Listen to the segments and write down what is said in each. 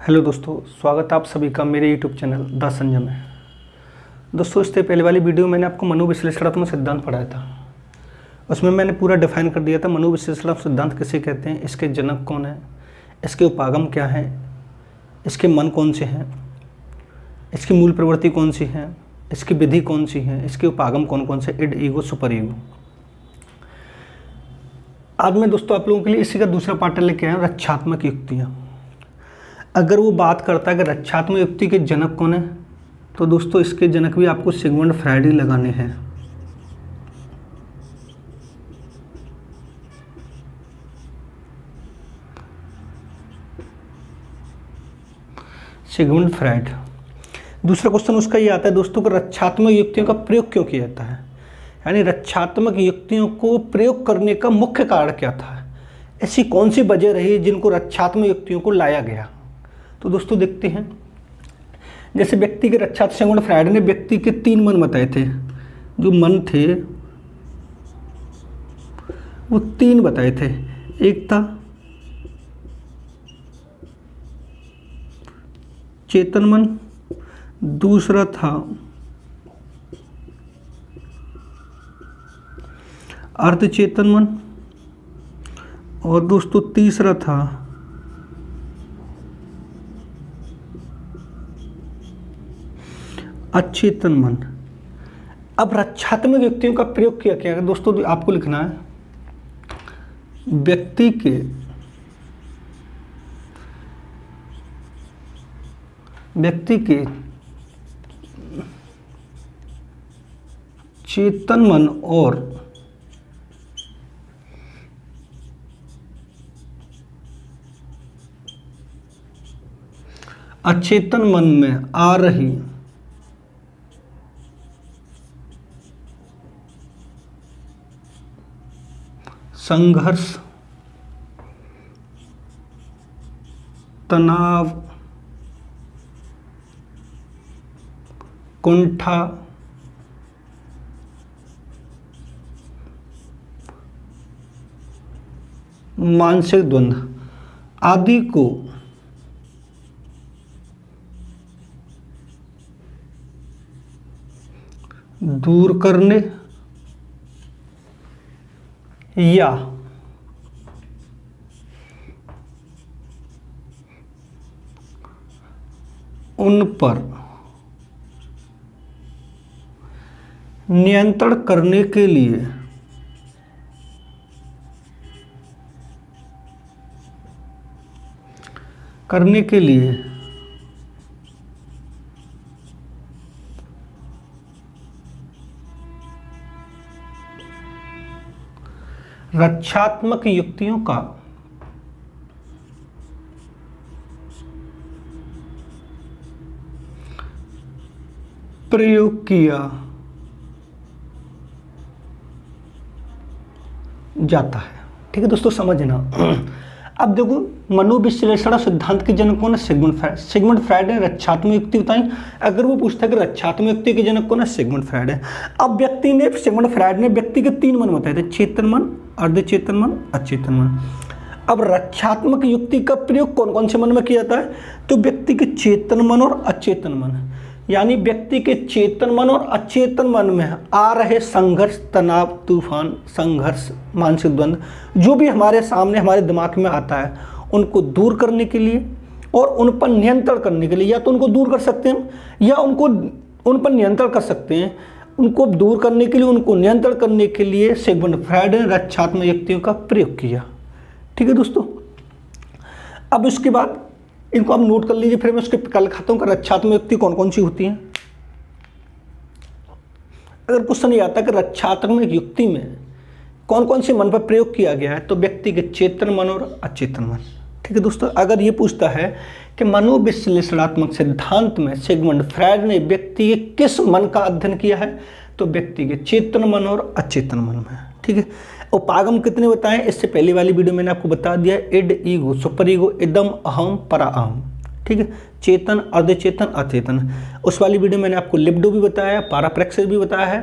Hello दोस्तों, स्वागत है आप सभी का मेरे यूट्यूब चैनल द संजय में। दोस्तों, इससे पहले वाली वीडियो में मैंने आपको मनोविश्लेषणात्मक सिद्धांत पढ़ाया था। उसमें मैंने पूरा डिफाइन कर दिया था मनोविश्लेषणात्मक सिद्धांत किसे कहते हैं, इसके जनक कौन है, इसके उपागम क्या हैं, इसके मन कौन से हैं, इसकी मूल प्रवृत्ति कौन सी है, इसकी विधि कौन सी है, इसके उपागम कौन कौन से, इड, ईगो, सुपर ईगो। आज मैं दोस्तों आप लोगों के लिए इसी का दूसरा पार्ट लेके आया हूँ, रक्षात्मक युक्तियाँ। अगर वो बात करता है कि रक्षात्मक युक्ति के जनक कौन है, तो दोस्तों इसके जनक भी आपको सिगमंड फ्रायड ही लगाने हैं। Sigmund Freud. दूसरा क्वेश्चन उसका ये आता है दोस्तों कि रक्षात्मक युक्तियों का प्रयोग क्यों किया जाता है, यानी रक्षात्मक युक्तियों को प्रयोग करने का मुख्य कारण क्या था, ऐसी कौन सी वजह रही जिनको रक्षात्मक युक्तियों को लाया गया। तो दोस्तों देखते हैं, जैसे व्यक्ति के रक्षा सिगमंड फ्रायड ने व्यक्ति के 3 मन बताए थे। जो मन थे वो 3 बताए थे। एक था चेतन मन, दूसरा था अर्धचेतन मन, और दोस्तों तीसरा था अचेतन मन। अब रक्षात्मक युक्तियों का प्रयोग किया क्या है दोस्तों, आपको लिखना है व्यक्ति के चेतन मन और अचेतन मन में आ रही संघर्ष, तनाव, कुंठा, मानसिक द्वंद्व आदि को दूर करने या उन पर नियंत्रण करने के लिए रक्षात्मक युक्तियों का प्रयोग किया जाता है। ठीक है दोस्तों, समझना। अब देखो, मनोविश्लेषण सिद्धांत के जनक कौन है, सिगमंड फ्रायड। सिगमंड फ्रायड ने रक्षात्मक युक्ति बताई। अगर वो पूछता है कि रक्षात्मक युक्ति के जनक कौन है, सिगमंड फ्रायड है। अब सिगमंड फ्रायड ने व्यक्ति के 3 मन बताए थे, चेतन मन, अर्धचेतन मन, अचेतन मन। अब रक्षात्मक युक्ति का प्रयोग कौन कौन से मन में किया जाता है, तो व्यक्ति के चेतन मन और अचेतन मन, यानी व्यक्ति के चेतन मन और अचेतन मन में आ रहे संघर्ष, तनाव, तूफान, संघर्ष, मानसिक द्वंद्व, जो भी हमारे सामने हमारे दिमाग में आता है, उनको दूर करने के लिए और उन पर नियंत्रण करने के लिए, या तो उनको दूर कर सकते हैं या उन पर नियंत्रण कर सकते हैं। उनको दूर करने के लिए, उनको नियंत्रण करने के लिए सिगमंड फ्रायड ने रक्षात्मक युक्तियों का प्रयोग किया। ठीक है दोस्तों, अब इसके बाद इनको आप नोट कर लीजिए, फिर मैं उसके प्रकार लिखाता हूं कि रक्षात्मक युक्ति कौन कौन सी होती हैं। अगर क्वेश्चन ये आता है कि रक्षात्मक युक्ति में कौन कौन से मन पर प्रयोग किया गया है, तो व्यक्ति के चेतन मन और अचेतन मन। ठीक है दोस्तों, अगर ये पूछता है कि मनोविश्लेषणात्मक सिद्धांत में सिगमंड फ्रायड ने व्यक्ति के किस मन का अध्ययन किया है, तो व्यक्ति के चेतन मन और अचेतन मन में। ठीक है, उपागम कितने बताएं, इससे पहली वाली वीडियो मैंने आपको बता दिया, इड, ईगो, सुपर ईगो, इदम, अहम, परा अहम। ठीक है, चेतन, अर्धचेतन, अचेतन। उस वाली वीडियो मैंने आपको लिबिडो भी बताया, पाराप्रेक्सिस भी बताया है,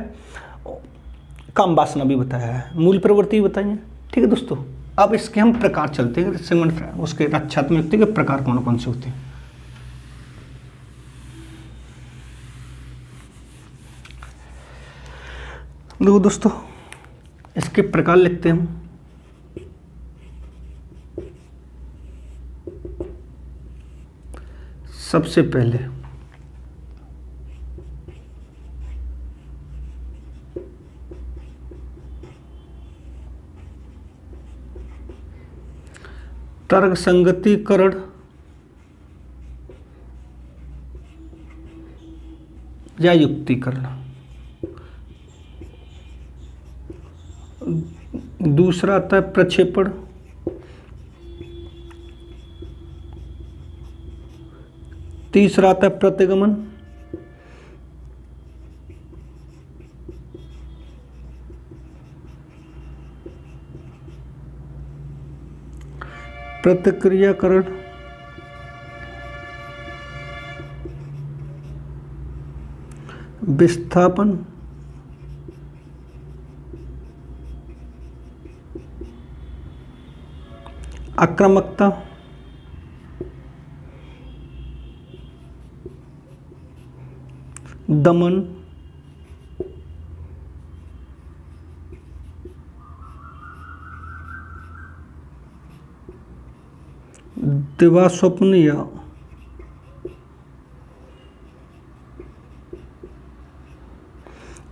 काम वासना भी बताया है, मूल प्रवृत्ति भी बताई है। ठीक है दोस्तों, अब इसके हम प्रकार चलते हैं, सिगमंड फ्रायड उसके रक्षात्मक युक्ति के प्रकार कौन कौन से होते हैं। देखो दोस्तों, इसके प्रकार लिखते हैं हम। सबसे पहले तर्क संगतिकरण या युक्तिकरण। दूसरा आता है प्रक्षेपण। तीसरा आता है प्रतिगमन। प्रतिक्रियाकरण। विस्थापन। आक्रामकता। दमन। दिवास्वप्न या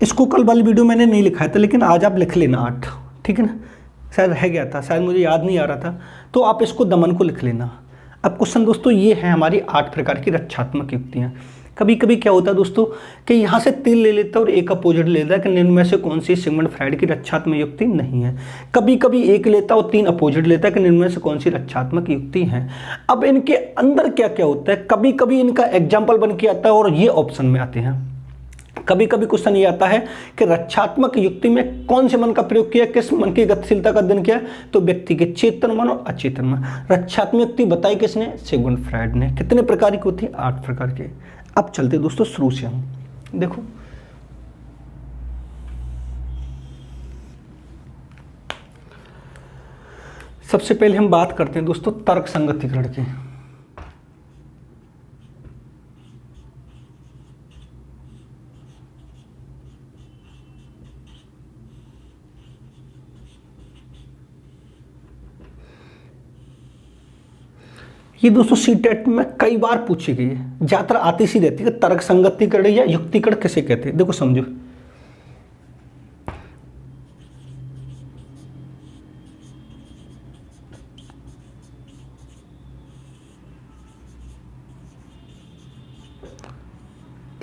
इसको कल वाली वीडियो मैंने नहीं लिखा था, लेकिन आज आप लिख लेना 8, ठीक है ना। शायद रह गया था, शायद मुझे याद नहीं आ रहा था, तो आप इसको दमन को लिख लेना। अब क्वेश्चन दोस्तों ये है हमारी 8 प्रकार की रक्षात्मक युक्तियाँ। कभी कभी क्या होता है दोस्तों कि यहाँ से 3 ले लेता है और एक अपोजिट ले लेता है कि निम्न में से कौन सी सिगमंड फ्राइड की रक्षात्मक युक्ति नहीं है। कभी कभी एक लेता और 3 अपोजिट लेता है कि निम्न में से कौन सी रक्षात्मक युक्ति है। अब इनके अंदर क्या क्या होता है, कभी कभी इनका एग्जाम्पल बन के आता है और ये ऑप्शन में आते हैं। कभी कभी क्वेश्चन ये आता है कि रक्षात्मक युक्ति में कौन से मन का प्रयोग किया, किस मन की गतिशीलता का अध्ययन किया, तो व्यक्ति के चेतन मन और अचेतन मन। रक्षात्मक युक्ति बताई किसने, सिगमंड फ्राइड ने। कितने प्रकार की होती है, 8 प्रकार के। अब चलते दोस्तों शुरू से हम देखो, सबसे पहले हम बात करते हैं दोस्तों तर्क संगतिकरण की। ये दोस्तों सीटेट में कई बार पूछी गई है, ज्यादातर आती सी रहती है। तर्क संगतिकरण या युक्तिकरण किसे कहते हैं, देखो समझो।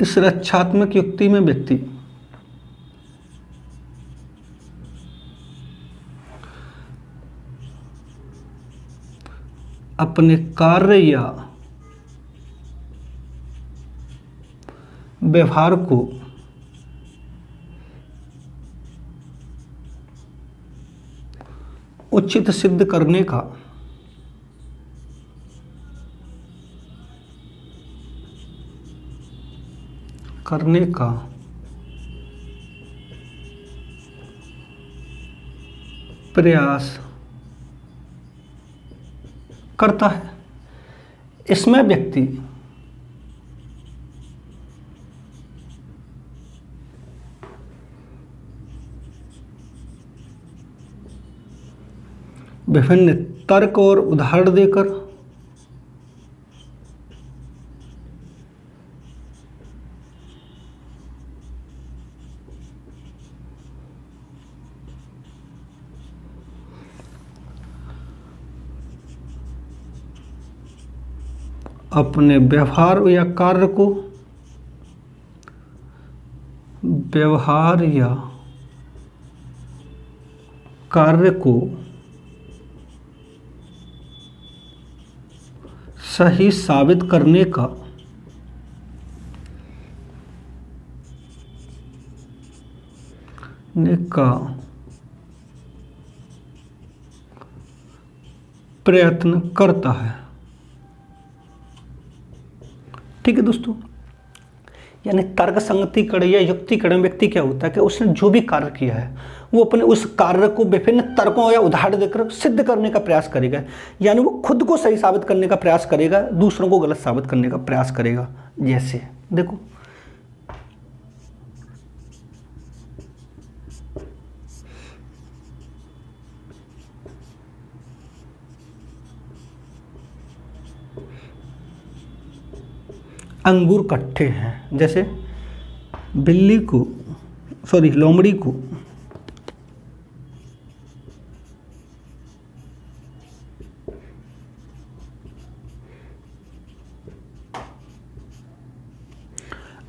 इस रक्षात्मक युक्ति में व्यक्ति अपने कार्य या व्यवहार को उचित सिद्ध करने का प्रयास करता है। इसमें व्यक्ति विभिन्न तर्क और उदाहरण देकर अपने व्यवहार या कार्य को सही साबित करने का प्रयत्न करता है। ठीक है दोस्तों, यानी तर्क संगतिकरण या युक्तिकरण व्यक्ति क्या होता है कि उसने जो भी कार्य किया है वो अपने उस कार्य को विभिन्न तर्कों या उदाहरण देकर सिद्ध करने का प्रयास करेगा। यानी वो खुद को सही साबित करने का प्रयास करेगा, दूसरों को गलत साबित करने का प्रयास करेगा। जैसे देखो, अंगूर कट्ठे हैं, जैसे लोमड़ी को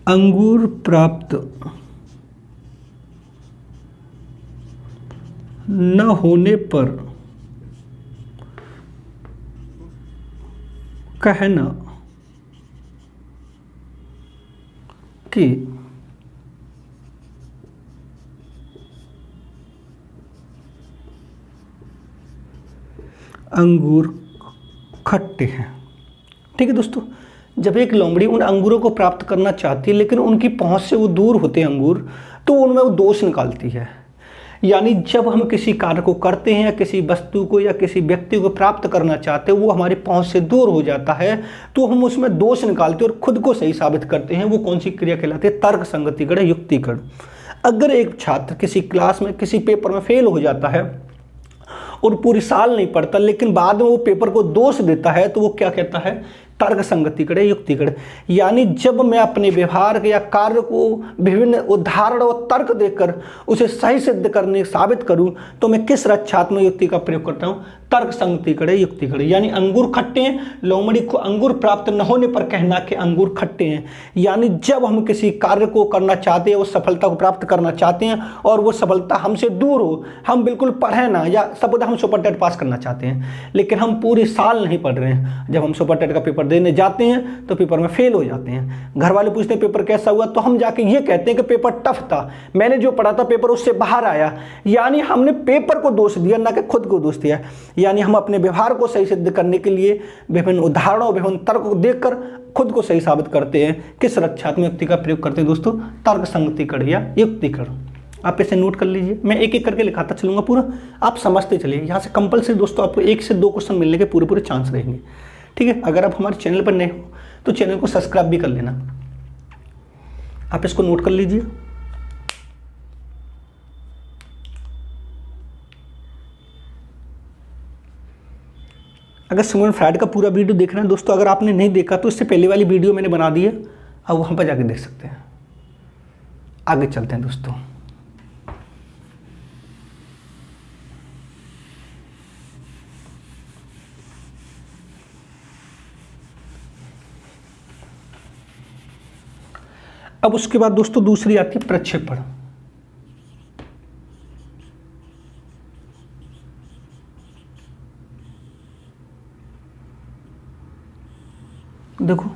अंगूर प्राप्त न होने पर कहना कि अंगूर खट्टे हैं। ठीक है दोस्तों, जब एक लोमड़ी उन अंगूरों को प्राप्त करना चाहती है लेकिन उनकी पहुंच से वो दूर होते हैं अंगूर, तो उनमें वो दोष निकालती है। यानी जब हम किसी कार्य को करते हैं या किसी वस्तु को या किसी व्यक्ति को प्राप्त करना चाहते हैं, वो हमारी पहुंच से दूर हो जाता है, तो हम उसमें दोष निकालते हैं और खुद को सही साबित करते हैं। वो कौन सी क्रिया कहलाती है? तर्क संगतिकरण, युक्तिकरण। अगर एक छात्र किसी क्लास में किसी पेपर में फेल हो जाता है और पूरी साल नहीं पढ़ता, लेकिन बाद में वो पेपर को दोष देता है, तो वो क्या कहता है? तर्क संगतिकरण, युक्तिकरण। यानी जब मैं अपने व्यवहार या कार्य को विभिन्न उदाहरण और तर्क देकर उसे सही सिद्ध करने साबित करूं, तो मैं किस रक्षात्मक युक्ति का प्रयोग करता हूं? तर्क संगतिकरण, युक्तिकरण। यानी अंगूर खट्टे हैं, लोमड़ी को अंगूर प्राप्त न होने पर कहना कि अंगूर खट्टे हैं। यानी जब हम किसी कार्य को करना चाहते हैं, उस सफलता को प्राप्त करना चाहते हैं और वो सफलता हमसे दूर हो, हम बिल्कुल पढ़े ना, या सपोज हम सुपर टेट पास करना चाहते हैं लेकिन हम पूरी साल नहीं पढ़ रहे हैं, जब हम सुपर टेट का पेपर देने जाते हैं तो पेपर में फेल हो जाते हैं। घर वाले पूछते हैं पेपर कैसा हुआ, तो हम जाके ये कहते हैं कि पेपर टफ था, मैंने जो पढ़ा था पेपर उससे बाहर आया। यानी हमने पेपर को दोष दिया, ना कि खुद को दोष दिया। यानी हम अपने व्यवहार को सही सिद्ध करने के लिए विभिन्न उदाहरणों, विभिन्न तर्क को देखकर खुद को सही साबित करते हैं। किस रक्षात्मक युक्ति का प्रयोग करते हैं दोस्तों? तर्क संगतिकरण या युक्तिकरण। आप इसे नोट कर लीजिए, मैं एक एक करके लिखाता चलूंगा पूरा, आप समझते चलिए। यहाँ से कंपलसरी दोस्तों आपको 1 से 2 क्वेश्चन मिलने के पूरे चांस रहेंगे। ठीक है, अगर आप हमारे चैनल पर नए हो तो चैनल को सब्सक्राइब भी कर लेना। आप इसको नोट कर लीजिए। अगर सिग्मंड फ्रायड का पूरा वीडियो देखना है दोस्तों, अगर आपने नहीं देखा तो इससे पहले वाली वीडियो मैंने बना दी है, अब वहां पर जाके देख सकते हैं। आगे चलते हैं दोस्तों। अब उसके बाद दोस्तों दूसरी आती है प्रक्षेपण। देखो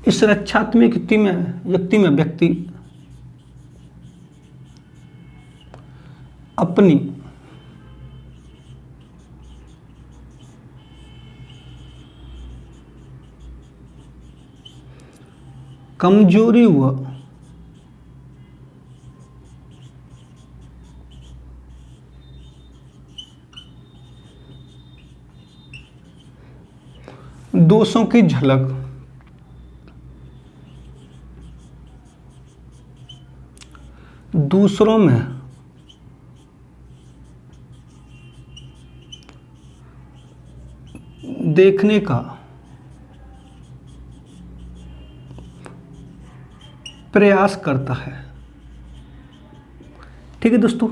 इस रक्षात्मक युक्ति में व्यक्ति अपनी कमजोरी व दोषों की झलक दूसरों में देखने का प्रयास करता है। ठीक है दोस्तों,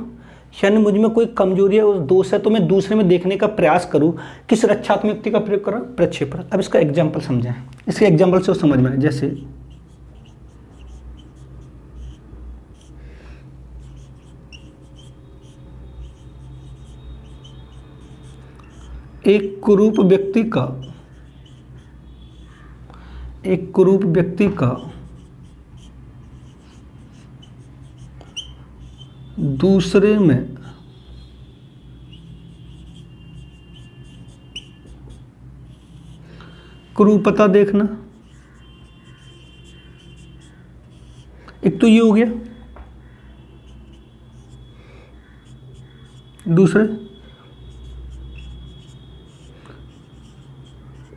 यानी मुझ में कोई कमजोरी है और दोष है तो मैं दूसरे में देखने का प्रयास करूं। किस रक्षात्मक युक्ति का प्रयोग करूं? प्रक्षेपण। अब इसका एग्जाम्पल समझें, इसके एग्जाम्पल से समझ में आए। जैसे एक कुरूप व्यक्ति का दूसरे में कुरूपता देखना, एक तो ये हो गया। दूसरे,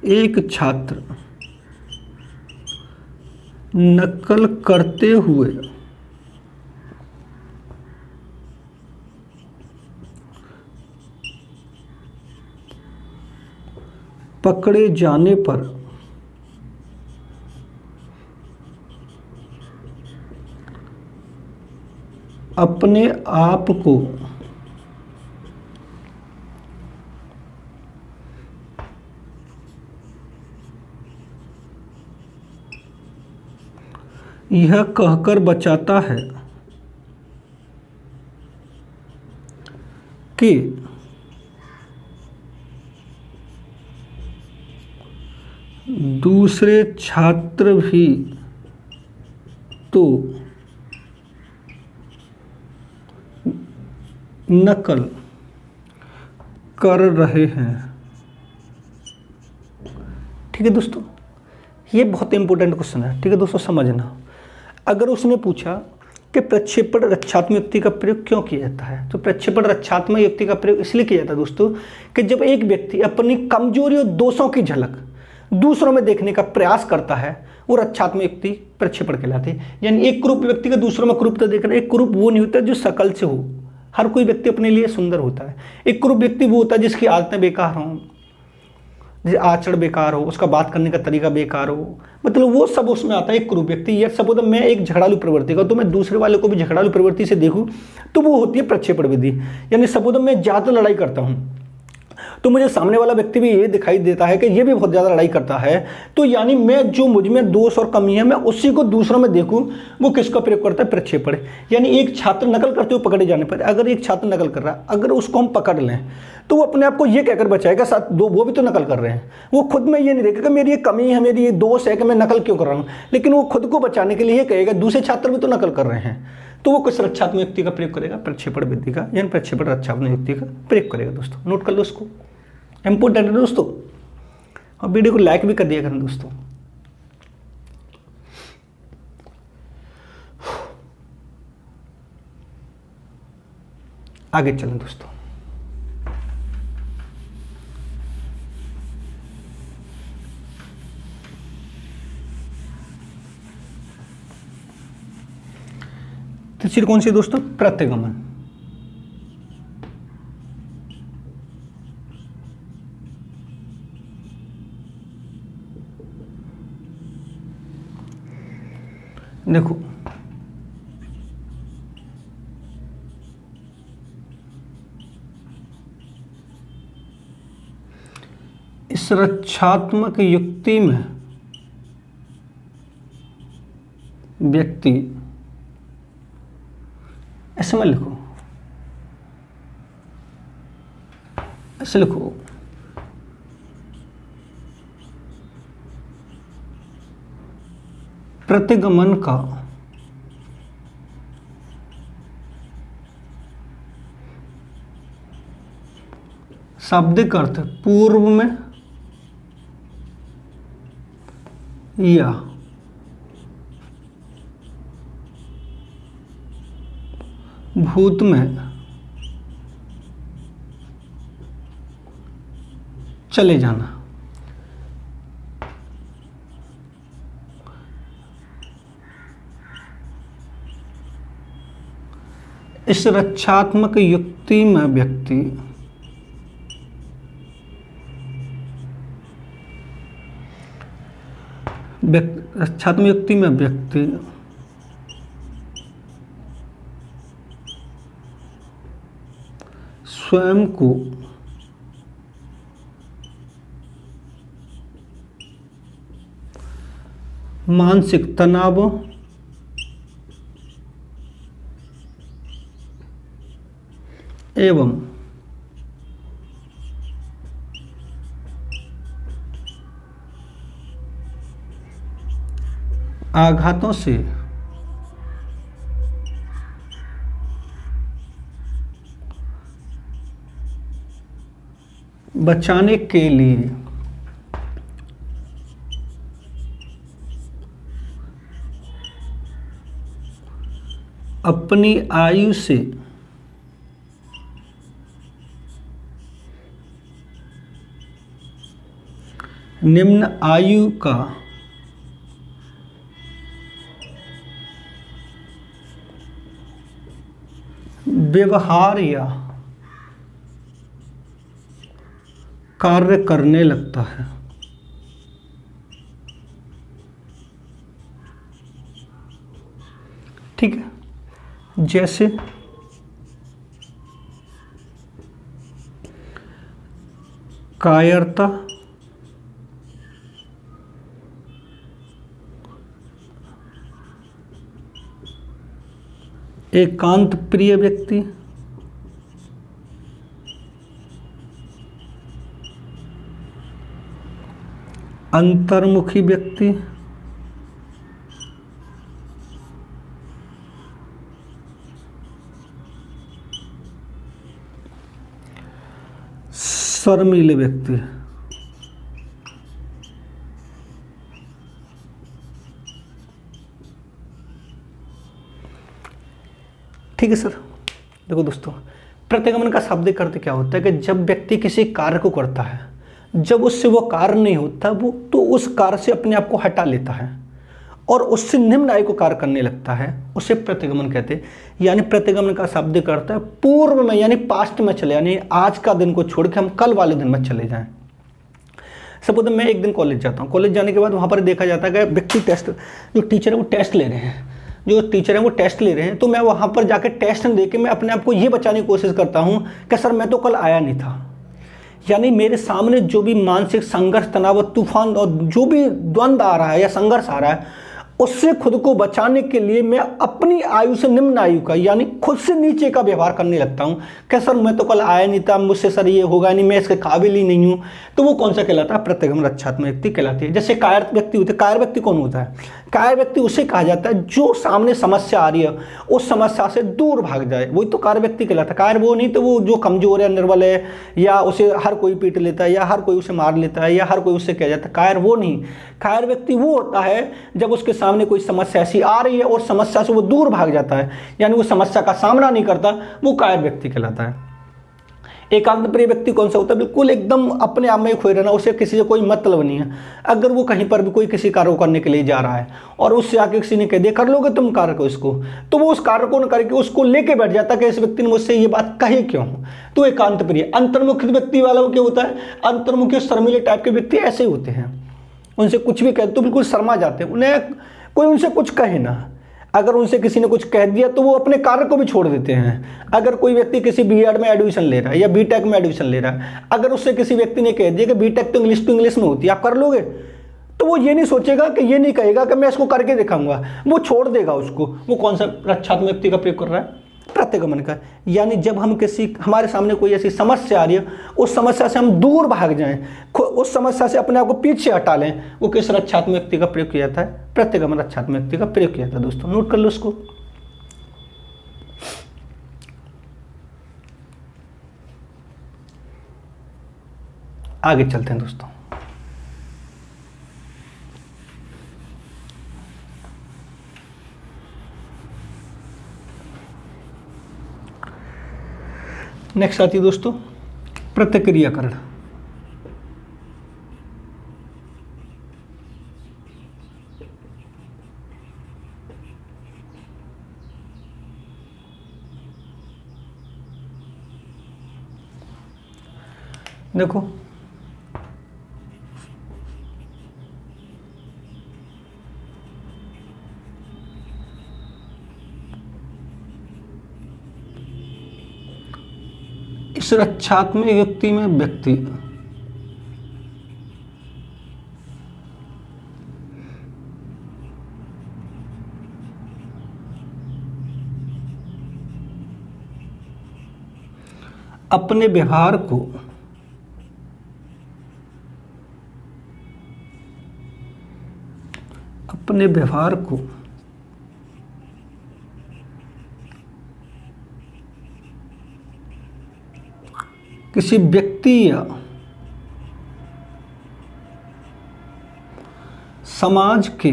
एक छात्र नकल करते हुए पकड़े जाने पर अपने आप को यह कहकर बचाता है कि दूसरे छात्र भी तो नकल कर रहे हैं। ठीक है दोस्तों, ये बहुत इंपॉर्टेंट क्वेश्चन है। ठीक है दोस्तों, समझना। अगर उसने पूछा कि प्रक्षेपण रक्षात्मक युक्ति का प्रयोग क्यों किया जाता है, तो प्रक्षेपण रक्षात्मक युक्ति का प्रयोग इसलिए किया जाता है दोस्तों कि जब एक व्यक्ति अपनी कमजोरी और दोषों की झलक दूसरों में देखने का प्रयास करता है, वो रक्षात्मक युक्ति प्रक्षेपण कहलाती है। यानी एक कुरूप व्यक्ति का दूसरों में कुरूपता देखना। एक कुरूप वो नहीं होता जो शकल से हो, हर कोई व्यक्ति अपने लिए सुंदर होता है। एक कुरूप व्यक्ति वो होता है जिसकी आदतें बेकार हों, जैसे आचरण बेकार हो, उसका बात करने का तरीका बेकार हो, मतलब वो सब उसमें आता है एक कुरूप व्यक्ति। ये सब होता, मैं एक झगड़ालू प्रवृत्ति का, तो मैं दूसरे वाले को भी झगड़ालू प्रवृत्ति से देखूं, तो वो होती है प्रक्षेपण विधि। यानी सब मैं ज़्यादा लड़ाई करता हूँ तो मुझे सामने वाला व्यक्ति भी ये दिखाई देता है कि ये भी बहुत ज़्यादा लड़ाई करता है, तो यानी मैं जो मुझ में दोष और कमी है मैं उसी को दूसरों में देखूं, वो किसका प्रयोग करता है, प्रक्षेपण। यानी एक छात्र नकल करते हुए पकड़े जाने पर, अगर एक छात्र नकल कर रहा है, अगर उसको हम पकड़ लें तो वो अपने आप को ये कहकर बचाएगा, साथ दो वो भी तो नकल कर रहे हैं, वो खुद में ये नहीं देखेगा मेरी ये कमी है, मेरी ये दोष है कि मैं नकल क्यों कर रहा हूँ, लेकिन वो खुद को बचाने के लिए ये कहेगा दूसरे छात्र भी तो नकल कर रहे हैं, तो वो किस रक्षात्मक युक्ति का प्रयोग करेगा, प्रक्षेपण विधि का, यानी प्रक्षेपण रक्षात्मक युक्ति का प्रयोग करेगा। दोस्तों नोट कर लो उसको, इंपोर्टेंट है दोस्तों। और वीडियो को लाइक भी कर दिया करें दोस्तों। आगे चलें दोस्तों। तीसरी कौन सी दोस्तों, प्रतिगमन। देखो इस रक्षात्मक युक्ति में व्यक्ति, ऐसे में लिखो, ऐसे लिखो, प्रतिगमन का शाब्दिक अर्थ पूर्व में या भूत में चले जाना। इस रक्षात्मक युक्ति में व्यक्ति रक्षात्मक युक्ति में व्यक्ति स्वयं को मानसिक तनाव एवं आघातों से बचाने के लिए अपनी आयु से निम्न आयु का व्यवहार या कार्य करने लगता है। ठीक है, जैसे कायरता, एकांत प्रिय व्यक्ति, अंतर्मुखी व्यक्ति, शर्मीले व्यक्ति। ठीक है सर। देखो दोस्तों, प्रतिगमन का शाब्दिक अर्थ क्या होता है कि जब व्यक्ति किसी कार्य को करता है, जब उससे वो कार्य नहीं होता वो तो उस कार्य से अपने आप को हटा लेता है और उससे निम्न आयु को कार्य करने लगता है, उसे प्रतिगमन कहते हैं। यानी प्रतिगमन का शाब्दिक अर्थ है पूर्व में, यानी पास्ट में चले, यानी आज का दिन को छोड़ के हम कल वाले दिन में चले जाएं। सपोज मैं एक दिन कॉलेज जाता हूँ, कॉलेज जाने के बाद वहाँ पर देखा जाता है कि व्यक्ति टेस्ट, जो टीचर है वो टेस्ट ले रहे हैं, तो मैं वहाँ पर जाकर टेस्ट दे के मैं अपने आप को ये बचाने की कोशिश करता हूँ कि सर मैं तो कल आया नहीं था। यानी मेरे सामने जो भी मानसिक संघर्ष, तनाव, तूफान और जो भी द्वंद्व आ रहा है या संघर्ष आ रहा है, उससे खुद को बचाने के लिए मैं अपनी आयु से निम्न आयु का, यानी खुद से नीचे का व्यवहार करने लगता हूँ कि सर मैं तो कल आया नहीं था, मुझसे सर ये होगा नहीं, मैं इसके काबिल ही नहीं हूँ। तो वो कौन सा कहलाता है? प्रतिगमन रक्षात्मक व्यक्ति कहलाती है। जैसे कायर व्यक्ति होते हैं। कायर व्यक्ति कौन होता है? कायर व्यक्ति उसे कहा जाता है जो सामने समस्या आ रही है उस समस्या से दूर भाग जाए, वही तो कायर व्यक्ति कहलाता है। कायर वो नहीं तो वो जो कमजोर है, निर्बल है, या उसे हर कोई पीट लेता है, या हर कोई उसे मार लेता है, या हर कोई उससे कह जाता है। कायर वो नहीं। कायर व्यक्ति वो होता है जब उसके सामने कोई समस्या ऐसी आ रही है और समस्या से वो दूर भाग जाता है, यानी वो समस्या का सामना नहीं करता, वो कायर व्यक्ति कहलाता है। एकांत प्रिय व्यक्ति कौन सा होता है? बिल्कुल एकदम अपने आप में खोए रहना, उसे किसी से कोई मतलब नहीं है। अगर वो कहीं पर भी कोई किसी कार्य को करने के लिए जा रहा है और उससे आके किसी ने कह दिया कर लोगे तुम कार्य को इसको, तो वो उस कार्य को न करके उसको लेके बैठ जाता है कि इस व्यक्ति ने मुझसे ये बात कही क्यों। तो एकांत प्रिय। अंतर्मुखी व्यक्ति वाला क्या होता है? अंतर्मुखी शर्मीले टाइप के व्यक्ति ऐसे होते हैं, उनसे कुछ भी कह तो बिल्कुल शर्मा जाते हैं, उन्हें कोई उनसे कुछ कहे ना। अगर उनसे किसी ने कुछ कह दिया तो वो अपने कार्य को भी छोड़ देते हैं। अगर कोई व्यक्ति किसी बीएड में एडमिशन ले रहा है या बीटेक में एडमिशन ले रहा है, अगर उससे किसी व्यक्ति ने कह दिया कि बीटेक तो इंग्लिश में होती है, आप कर लोगे, तो वो ये नहीं सोचेगा कि ये नहीं कहेगा कि मैं इसको करके दिखाऊंगा, वो छोड़ देगा उसको। वो कौन सा रक्षात्मक व्यक्ति का प्रयोग कर रहा है? प्रतिगमन का। यानी जब हम हमारे सामने कोई ऐसी समस्या आ रही है, उस समस्या से हम दूर भाग जाएं, उस समस्या से अपने आप को पीछे हटा लें, वो किस रक्षात्मक व्यक्ति का प्रयोग किया जाता है? प्रतिगमन रक्षात्मक व्यक्ति का प्रयोग किया जाता है। दोस्तों नोट कर लो इसको। आगे चलते हैं दोस्तों। नेक्स्ट आती है दोस्तों प्रतिक्रियाकरण। देखो इस रक्षात्मक व्यक्ति में व्यक्ति अपने व्यवहार को किसी व्यक्ति या समाज के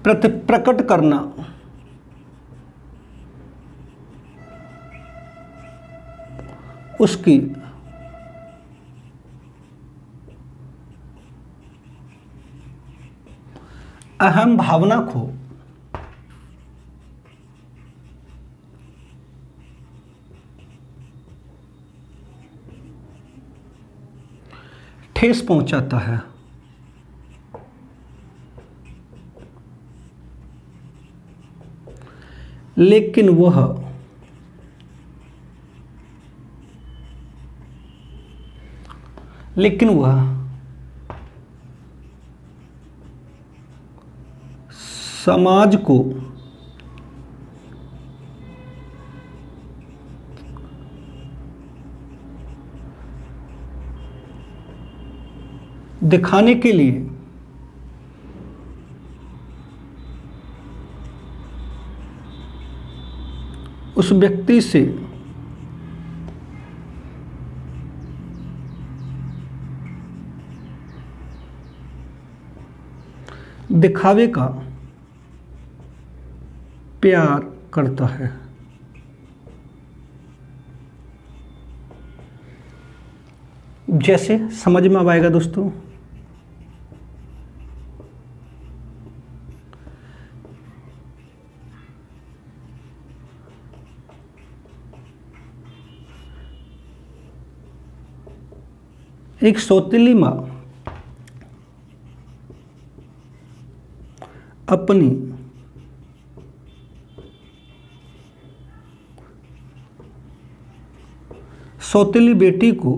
प्रति प्रकट करना उसकी अहम भावना को ठेस पहुंचाता है। लेकिन वह समाज को दिखाने के लिए उस व्यक्ति से दिखावे का प्यार करता है। जैसे समझ में आएगा दोस्तों, एक सौतेली माँ अपनी सौतेली बेटी को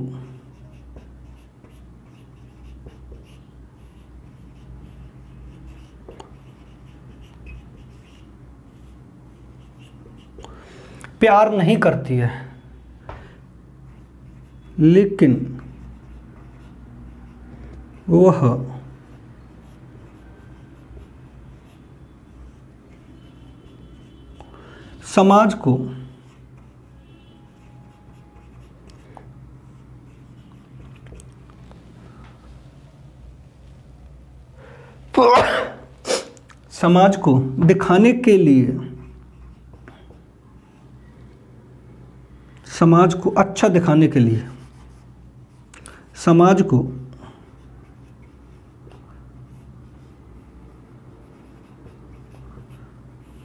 प्यार नहीं करती है, लेकिन वह समाज को दिखाने के लिए, समाज को अच्छा दिखाने के लिए, समाज को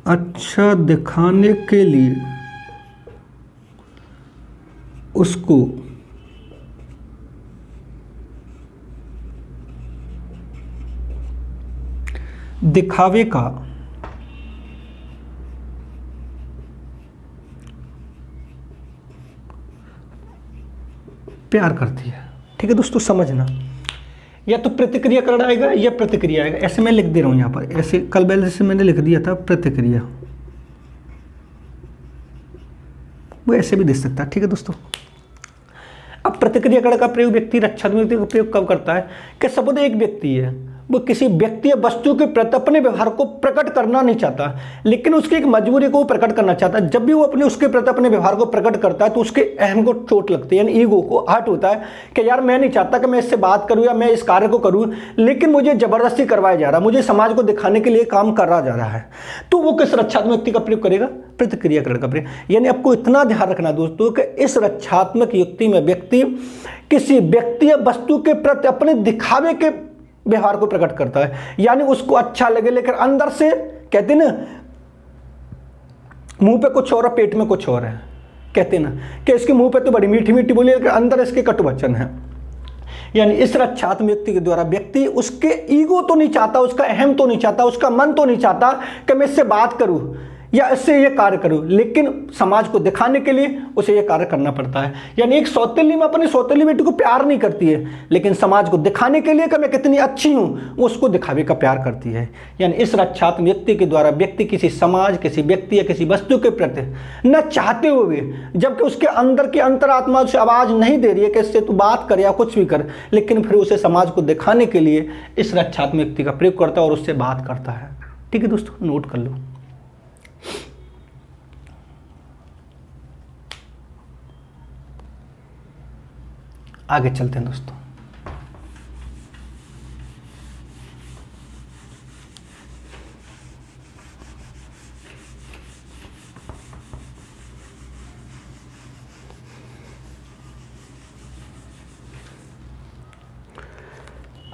अच्छा दिखाने के लिए उसको दिखावे का प्यार करती है। ठीक है दोस्तों, समझना, या तो प्रतिक्रियाकरण आएगा या प्रतिक्रिया आएगा। ऐसे मैं लिख दे रहा हूं यहां पर, ऐसे कल पहले से मैंने लिख दिया था प्रतिक्रिया, वो ऐसे भी दे सकता है। ठीक है दोस्तों, अब प्रतिक्रियाकरण का प्रयोग व्यक्ति रक्षात्मक व्यक्ति का प्रयोग कब करता है कि सपोज एक व्यक्ति है, वो किसी व्यक्ति या वस्तु के प्रति अपने व्यवहार को प्रकट करना नहीं चाहता, लेकिन उसकी एक मजबूरी को वो प्रकट करना चाहता है। जब भी वो अपने उसके प्रति अपने व्यवहार को प्रकट करता है तो उसके अहम को चोट लगती है, यानी ईगो को हर्ट होता है कि यार मैं नहीं चाहता कि मैं इससे बात करूं या मैं इस कार्य को करूं, लेकिन मुझे जबरदस्ती करवाया जा रहा है, मुझे समाज को दिखाने के लिए काम करा जा रहा है। तो वो किस रक्षात्मक युक्ति का प्रयोग करेगा? प्रतिक्रियाकरण का प्रयोग। यानी आपको इतना ध्यान रखना दोस्तों कि इस रक्षात्मक युक्ति में व्यक्ति किसी व्यक्ति या वस्तु के प्रति अपने दिखावे के व्यवहार को प्रकट करता है, यानी उसको अच्छा लगे लेकिन अंदर से कहते ना मुंह पे कुछ और है पेट में कुछ और है, कहते ना कि इसके मुंह पे तो बड़ी मीठी मीठी बोली लेकिन अंदर इसके कटु वचन है। यानी इस रक्षात्मक व्यक्ति के द्वारा व्यक्ति उसके ईगो तो नहीं चाहता, उसका अहम तो नहीं चाहता, उसका मन तो नहीं चाहता कि मैं इससे बात करूं या इससे ये कार्य करूं, लेकिन समाज को दिखाने के लिए उसे ये कार्य करना पड़ता है। यानी एक सौतेली में अपनी सौतेली बेटी को प्यार नहीं करती है, लेकिन समाज को दिखाने के लिए कि मैं कितनी अच्छी हूं, वो उसको दिखावे का प्यार करती है। यानी इस रक्षात्मक व्यक्ति के द्वारा व्यक्ति किसी समाज, किसी व्यक्ति या किसी वस्तु के प्रति न चाहते हुए, जबकि उसके अंदर की अंतरात्मा उसे आवाज नहीं दे रही है कि इससे तू बात कर या कुछ भी कर, लेकिन फिर उसे समाज को दिखाने के लिए इस रक्षात्मक व्यक्ति का प्रयोग करता है और उससे बात करता है। ठीक है दोस्तों, नोट कर लो। आगे चलते हैं दोस्तों।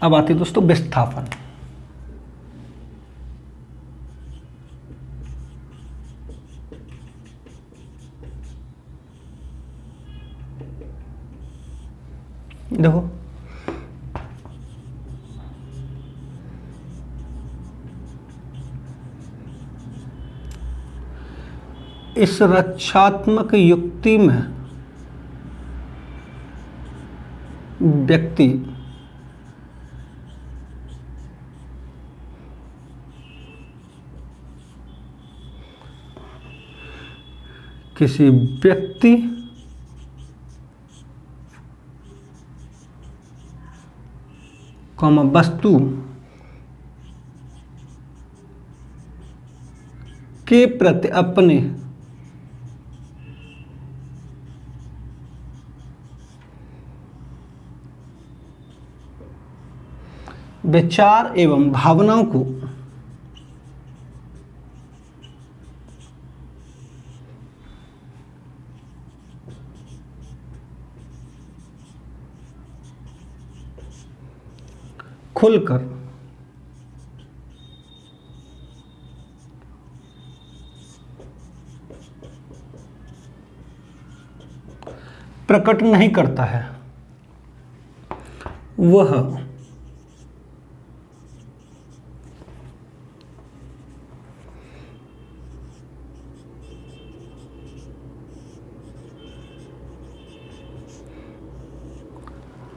अब आती है दोस्तों विस्थापन। देखो इस रक्षात्मक युक्ति में व्यक्ति किसी व्यक्ति वस्तु के प्रति अपने विचार एवं भावनाओं को खुलकर प्रकट नहीं करता है, वह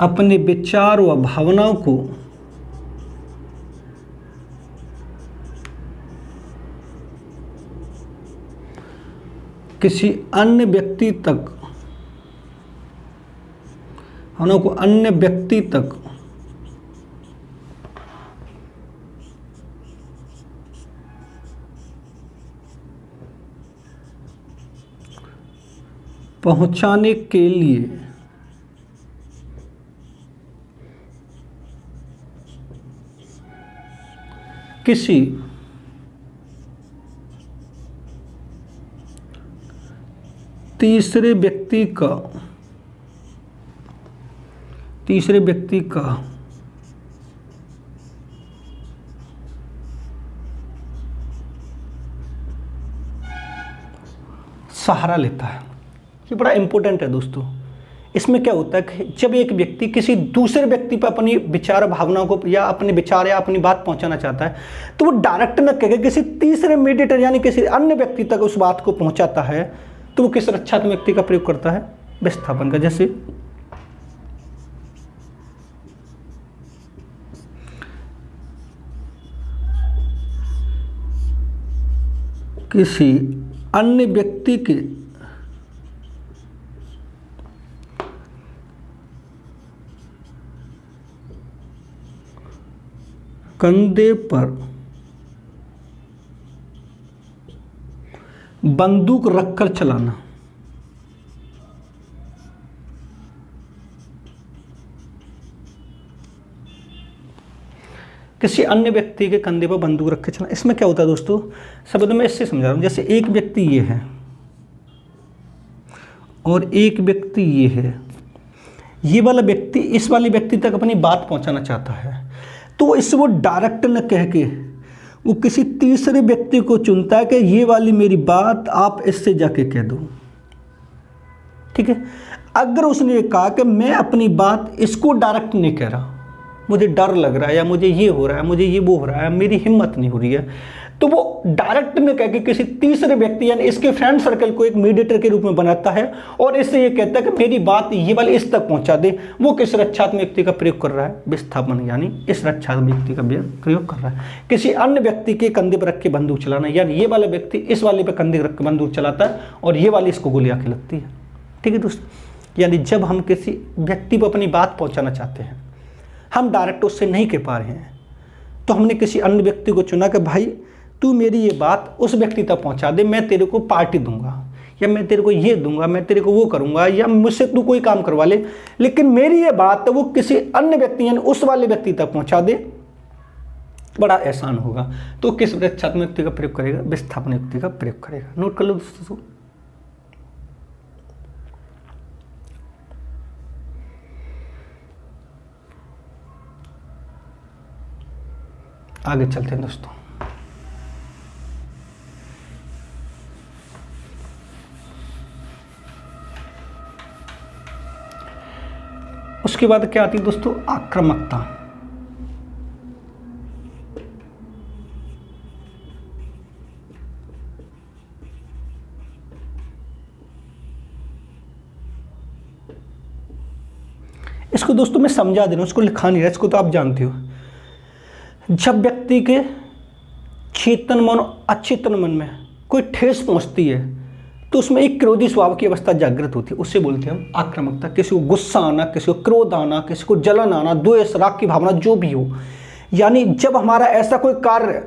अपने विचार व भावनाओं को किसी अन्य व्यक्ति तक पहुंचाने के लिए किसी तीसरे व्यक्ति का सहारा लेता है। ये बड़ा इंपॉर्टेंट है दोस्तों। इसमें क्या होता है कि जब एक व्यक्ति किसी दूसरे व्यक्ति पर अपनी विचार भावनाओं को या अपने विचार या अपनी बात पहुंचाना चाहता है, तो वो डायरेक्ट न कह किसी तीसरे मीडिएटर यानी किसी अन्य व्यक्ति तक उस बात को पहुंचाता है, तो वो किस रक्षात्मक युक्ति का प्रयोग करता है? विस्थापन का। जैसे किसी अन्य व्यक्ति के कंधे पर बंदूक रखकर चलाना। किसी अन्य व्यक्ति के कंधे पर बंदूक रख के चलाना, इसमें क्या होता है दोस्तों? शब्द में इससे समझा रहा हूं। जैसे एक व्यक्ति ये है और एक व्यक्ति ये है, ये वाला व्यक्ति इस वाले व्यक्ति तक अपनी बात पहुंचाना चाहता है, तो इससे वो डायरेक्ट न कह के वो किसी तीसरे व्यक्ति को चुनता है कि ये वाली मेरी बात आप इससे जाके कह दो। ठीक है। अगर उसने ये कहा कि मैं अपनी बात इसको डायरेक्ट नहीं कह रहा, मुझे डर लग रहा है या मुझे ये हो रहा है, मुझे ये वो हो रहा है, मेरी हिम्मत नहीं हो रही है, तो वो डायरेक्ट न कह के किसी तीसरे व्यक्ति यानी इसके फ्रेंड सर्कल को एक मीडिएटर के रूप में बनाता है और इससे ये कहता है कि मेरी बात ये वाली इस तक पहुंचा दे। वो किस रक्षात्मक युक्ति का प्रयोग कर रहा है? विस्थापन, यानी इस रक्षात्मक युक्ति का प्रयोग कर रहा है। किसी अन्य व्यक्ति के कंधे पर रख के बंदूक चलाना, यानी ये वाला व्यक्ति इस वाले पर कंधे रख के बंदूक चलाता है और ये वाली इसको गोली आके लगती है। ठीक है दोस्तों। यानी जब हम किसी व्यक्ति को अपनी बात पहुंचाना चाहते हैं, हम डायरेक्ट उससे नहीं कह पा रहे हैं, तो हमने किसी अन्य व्यक्ति को चुना कि भाई तू मेरी ये बात उस व्यक्ति तक पहुंचा दे, मैं तेरे को पार्टी दूंगा या मैं तेरे को ये दूंगा, मैं तेरे को वो करूंगा या मुझसे तू कोई काम करवा ले, लेकिन मेरी ये बात वो किसी अन्य व्यक्ति यानी उस वाले व्यक्ति तक पहुंचा दे, बड़ा आसान होगा। तो किस रक्षात्मक युक्ति का प्रयोग करेगा? विस्थापन युक्ति का प्रयोग करेगा। नोट कर लो दोस्तों। आगे चलते हैं दोस्तों। उसके बाद क्या आती है दोस्तों, आक्रामकता। इसको दोस्तों मैं समझा दे रहा हूँ, इसको लिखा नहीं रहा, इसको तो आप जानते हो। जब व्यक्ति के चेतन मन और अचेतन मन में कोई ठेस पहुंचती है तो उसमें एक क्रोधी स्वभाव की अवस्था जागृत होती है, उससे बोलते हैं हम आक्रामकता। किसी को गुस्सा आना, किसी को क्रोध आना, किसी को जलन आना, द्वेष, राग की भावना जो भी हो, यानी जब हमारा ऐसा कोई कार्य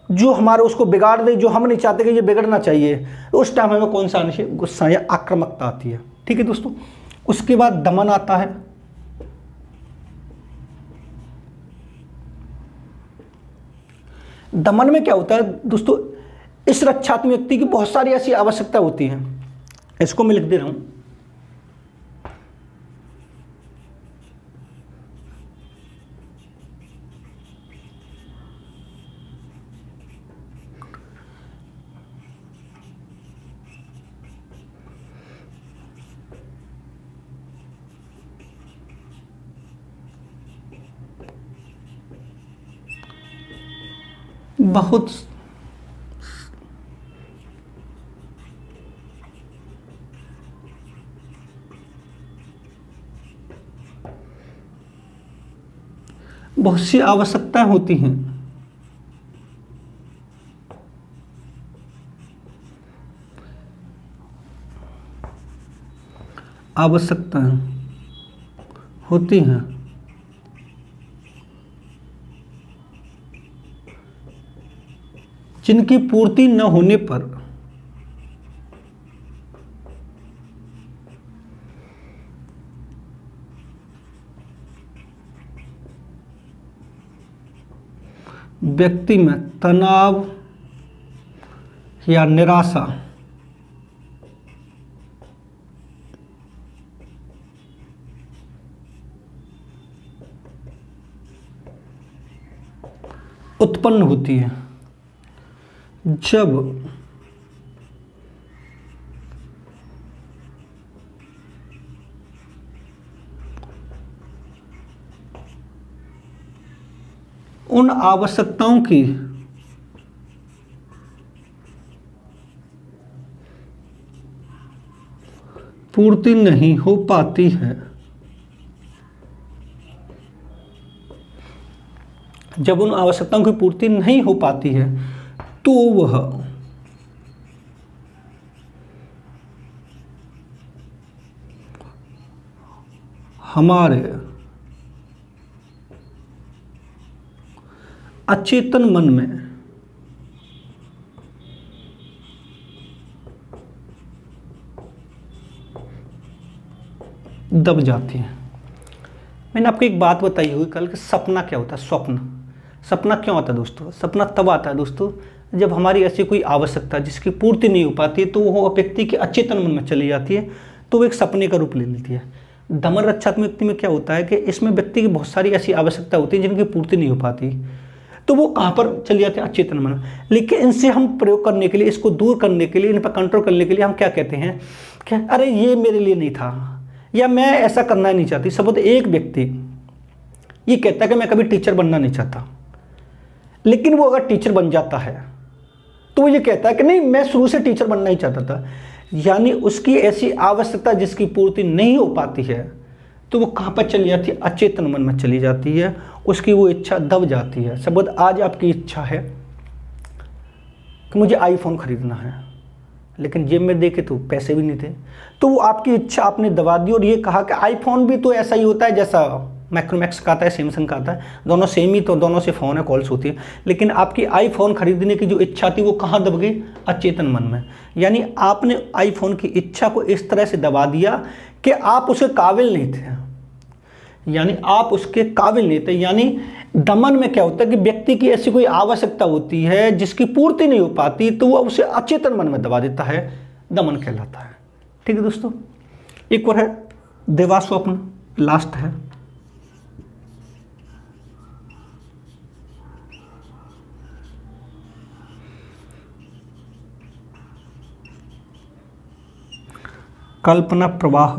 जो हमारे उसको बिगाड़ दे, जो हम नहीं चाहते कि ये बिगड़ना चाहिए, तो उस टाइम हमें कौन सा आना चाहिए, गुस्सा या आक्रामकता आती है। ठीक है दोस्तों। उसके बाद दमन आता है। दमन में क्या होता है दोस्तों, इस रक्षात्मक व्यक्ति की बहुत सारी ऐसी आवश्यकता होती है, इसको मैं लिख दे रहा हूं। बहुत सी आवश्यकताएं होती हैं। आवश्यकताएं होती हैं जिनकी पूर्ति न होने पर व्यक्ति में तनाव या निराशा उत्पन्न होती है। जब उन आवश्यकताओं की पूर्ति नहीं हो पाती है, जब उन आवश्यकताओं की पूर्ति नहीं हो पाती है तो वह हमारे अचेतन मन में दब जाती है। मैंने आपको एक बात बताई हुई कल कि सपना क्या होता है, स्वप्न। सपना क्यों आता है दोस्तों, सपना तब आता है दोस्तों जब हमारी ऐसी कोई आवश्यकता जिसकी पूर्ति नहीं हो पाती है तो वो व्यक्ति के अचेतन मन में चली जाती है, तो वो एक सपने का रूप ले लेती है। दमन रक्षात्मक व्यक्ति में क्या होता है कि इसमें व्यक्ति की बहुत सारी ऐसी आवश्यकता होती है जिनकी पूर्ति नहीं हो पाती, तो वो कहाँ पर चली जाती है, अचेतन मन। लेकिन इनसे हम प्रयोग करने के लिए, इसको दूर करने के लिए, इन पर कंट्रोल करने के लिए हम क्या कहते हैं कि अरे ये मेरे लिए नहीं था, या मैं ऐसा करना नहीं चाहती। सबूत एक व्यक्ति ये कहता है कि मैं कभी टीचर बनना नहीं चाहता, लेकिन वो अगर टीचर बन जाता है तो वो ये कहता है कि नहीं मैं शुरू से टीचर बनना ही चाहता था। यानी उसकी ऐसी आवश्यकता जिसकी पूर्ति नहीं हो पाती है तो वो कहाँ पर चली जाती है, अचेतन मन में चली जाती है, उसकी वो इच्छा दब जाती है। सबूत आज आपकी इच्छा है कि मुझे आईफोन खरीदना है, लेकिन जेब में देखे तो पैसे भी नहीं थे, तो वो आपकी इच्छा आपने दबा दी और ये कहा कि आईफोन भी तो ऐसा ही होता है जैसा माइक्रोमैक्स का आता है, सैमसंग का आता है, दोनों सेम ही, तो दोनों से फ़ोन है, कॉल्स होती है। लेकिन आपकी आईफोन खरीदने की जो इच्छा थी वो कहाँ दब गई, अचेतन मन में। यानी आपने आईफोन की इच्छा को इस तरह से दबा दिया कि आप उसके काबिल नहीं थे, यानी आप उसके काबिल नहीं थे। यानी दमन में क्या होता है कि व्यक्ति की ऐसी कोई आवश्यकता होती है जिसकी पूर्ति नहीं हो पाती तो वह उसे अचेतन मन में दबा देता है, दमन कहलाता है। ठीक है दोस्तों। एक और है देवास्वप्न, लास्ट है। कल्पना प्रवाह।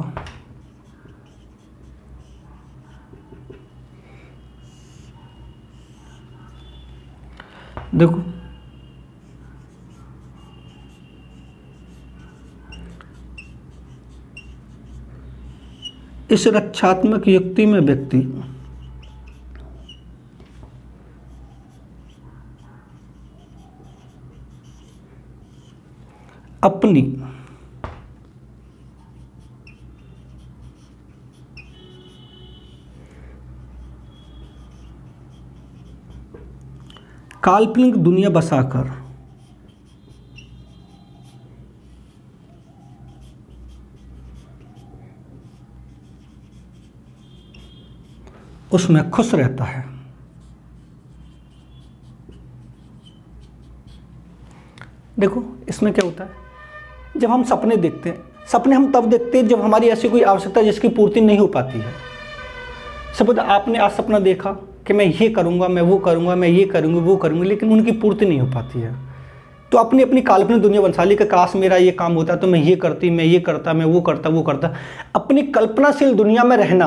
इस रक्षात्मक युक्ति में व्यक्ति अपनी काल्पनिक दुनिया बसाकर उसमें खुश रहता है। देखो इसमें क्या होता है, जब हम सपने देखते हैं, सपने हम तब देखते हैं जब हमारी ऐसी कोई आवश्यकता जिसकी पूर्ति नहीं हो पाती है। सपोज आपने आज सपना देखा कि मैं ये करूँगा, मैं वो करूँगा, मैं ये करूँगी, वो करूँगी, लेकिन उनकी पूर्ति नहीं हो पाती है, तो अपनी अपनी काल्पनिक दुनिया बना ली कि काश मेरा ये काम होता तो मैं ये करती, मैं ये करता, मैं वो करता, वो करता। अपनी कल्पनाशील दुनिया में रहना,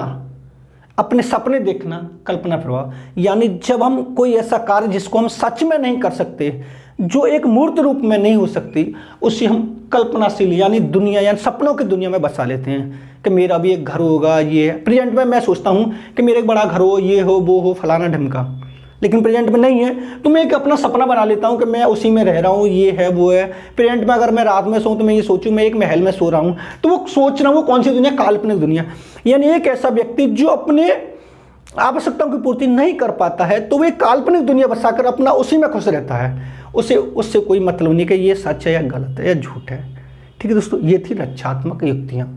अपने सपने देखना, कल्पना प्रभाव, यानी जब हम कोई ऐसा कार्य जिसको हम सच में नहीं कर सकते, जो एक मूर्त रूप में नहीं हो सकती, उसे हम कल्पनाशील यानी दुनिया यानी सपनों की दुनिया में बसा लेते हैं कि मेरा भी एक घर होगा। ये प्रेजेंट में मैं सोचता हूँ कि मेरा एक बड़ा घर हो, ये हो, वो हो, फलाना ढमका, लेकिन प्रेजेंट में नहीं है, तो मैं एक अपना सपना बना लेता हूँ कि मैं उसी में रह रहा हूँ, ये है, वो है। प्रेजेंट में अगर मैं रात में सोऊं तो मैं ये सोचूं मैं एक महल में सो रहा हूँ, तो वो सोच रहा हूँ कौन सी दुनिया, काल्पनिक दुनिया। यानी एक ऐसा व्यक्ति जो अपने आवश्यकताओं की पूर्ति नहीं कर पाता है, तो वो एक काल्पनिक दुनिया बसाकर अपना उसी में खुश रहता है, उसे उससे कोई मतलब नहीं कि ये सच है या गलत है या झूठ है। ठीक है दोस्तों, ये थी रक्षात्मक युक्तियाँ।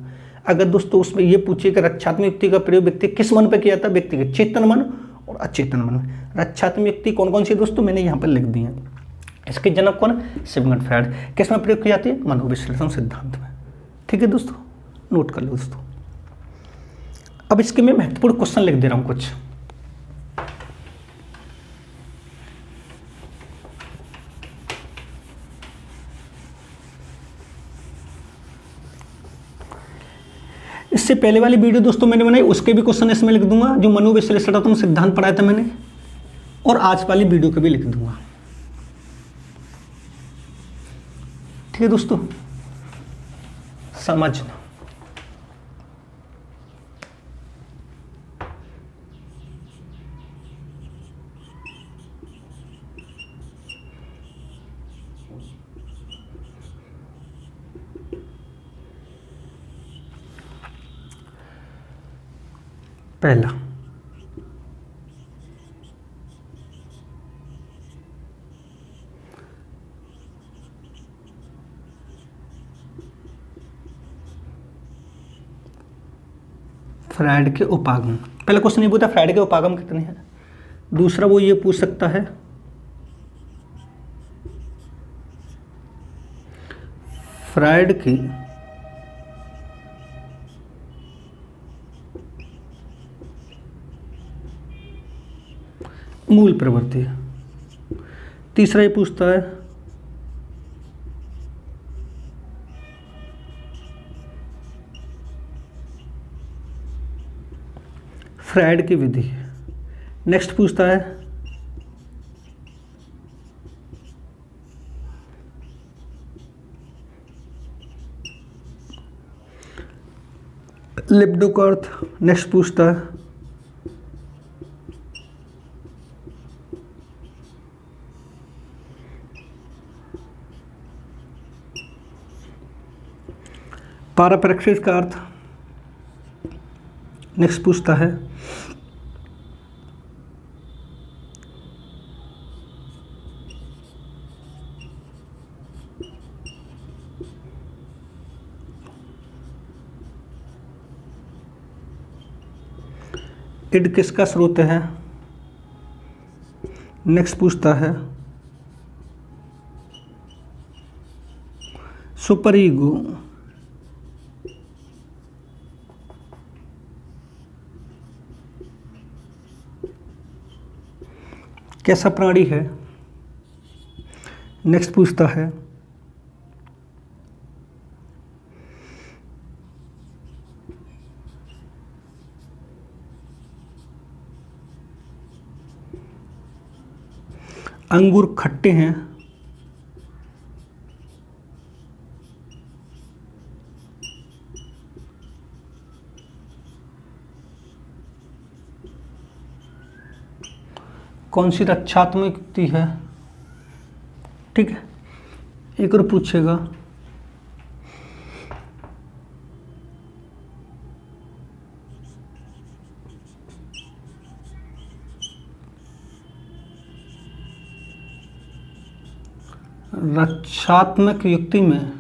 अगर दोस्तों उसमें ये पूछिए कि रक्षात्मक युक्ति का प्रयोग व्यक्ति किस मन पर किया था, व्यक्ति के चेतन मन और अचेतन मन में। रक्षात्मक युक्ति कौन कौन सी दोस्तों मैंने यहाँ पर लिख दी है। इसके जनक कौन, सिगमंड फ्रायड। किस में प्रयोग की जाती है, मनोविश्लेषण सिद्धांत में। ठीक है दोस्तों, नोट कर लो दोस्तों। अब इसके मैं महत्वपूर्ण क्वेश्चन लिख दे रहा हूँ कुछ। इससे पहले वाली वीडियो दोस्तों मैंने बनाई, उसके भी क्वेश्चन इसमें लिख दूंगा, जो मनोविश्लेषणात्मक सिद्धांत पढ़ाया था मैंने, और आज वाली वीडियो के भी लिख दूंगा। ठीक है दोस्तों, समझना। पहला, फ्रायड के उपागम। पहला क्वेश्चन ये पूछता फ्रायड के उपागम कितने हैं। दूसरा वो ये पूछ सकता है फ्रायड की मूल प्रवृत्ति। तीसरा ये पूछता है फ्रायड की विधि। नेक्स्ट पूछता है लिबिडो का अर्थ। नेक्स्ट पूछता है पाराप्रेक्सिस का अर्थ। नेक्स्ट पूछता है इड किसका स्रोत है। नेक्स्ट पूछता है सुपर ईगो कैसा प्राणी है। नेक्स्ट पूछता है अंगूर खट्टे हैं कौन सी रक्षात्मक युक्ति है, ठीक है। एक और पूछेगा रक्षात्मक युक्ति में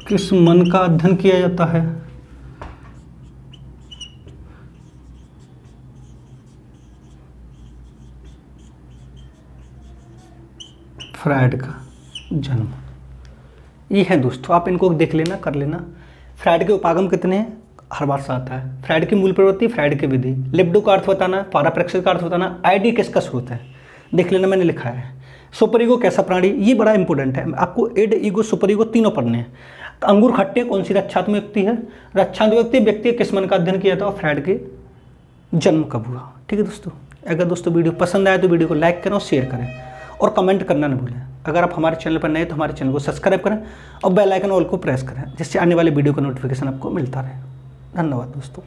किस मन का अध्ययन किया जाता है? फ्रायड का जन्म। ये है दोस्तों, आप इनको देख लेना, कर लेना। फ्रायड के उपागम कितने हैं, हर बार से आता है। फ्रायड की मूल प्रवृत्ति, फ्रायड की विधि, लिबिडो का अर्थ बताना, पाराप्रेक्षिक का अर्थ बताना, आईडी किसका स्रोत है, देख लेना, मैंने लिखा है। सुपर ईगो कैसा प्राणी, ये बड़ा इंपॉर्टेंट है, आपको एड ईगो सुपर ईगो तीनों पढ़ने हैं। तो अंगूर खट्टे कौन सी रक्षात्मक युक्ति है? रक्षात्मक व्यक्ति किस मन का अध्ययन किया था और फ्रायड के जन्म कब हुआ, ठीक है दोस्तों। अगर दोस्तों वीडियो पसंद आए तो वीडियो को लाइक करें और शेयर करें और कमेंट करना न भूलें। अगर आप हमारे चैनल पर नए तो हमारे चैनल को सब्सक्राइब करें और बेल आइकन ऑल को प्रेस करें, जिससे आने वाले वीडियो का नोटिफिकेशन आपको मिलता रहे। धन्यवाद दोस्तों।